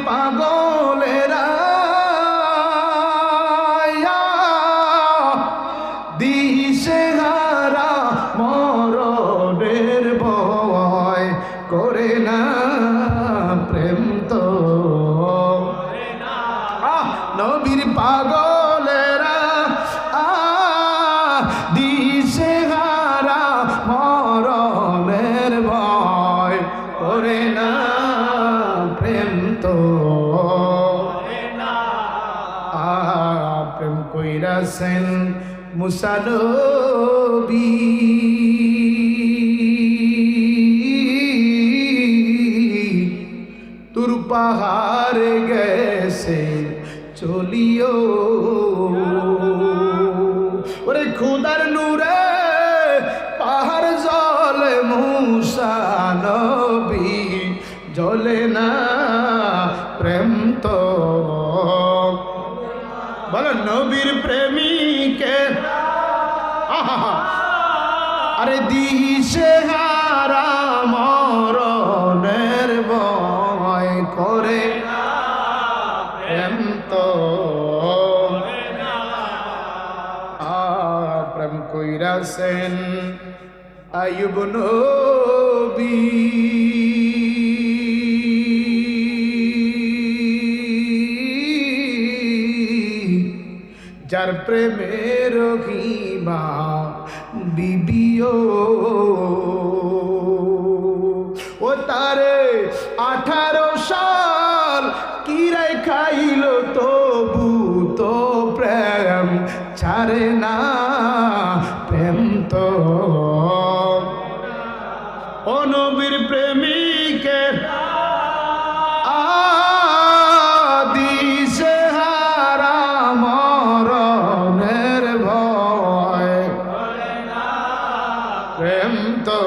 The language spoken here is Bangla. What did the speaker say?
পাগলেরা দিশেহারা মরণের ভয় করে না প্রেম তো নবীর পাগলেরা দিশেহারা মরণের ভয় করে না প্রেম তো প্রেম কইরাছেন মুসা নবী তুর পাহাড়ে গেছে চলিও ওরে খুদার নূরে পাহাড় জলে মুসা নবী জ্বলে না প্রেম তো বলো নবীর প্রেমিকে আরে দিশেহারা মরণের ভয় করে প্রেম তো প্রেম কইরাছেন আইয়ুব নবী যার প্রেমের হিমা বিবিও ও তারে 18 সাল কিরাই খাইল তবু তো প্রেম ছাড়ে না প্রেম তো ও নবীর প্রেমিকে দিশেহারা মরণের ভয় প্রেম তো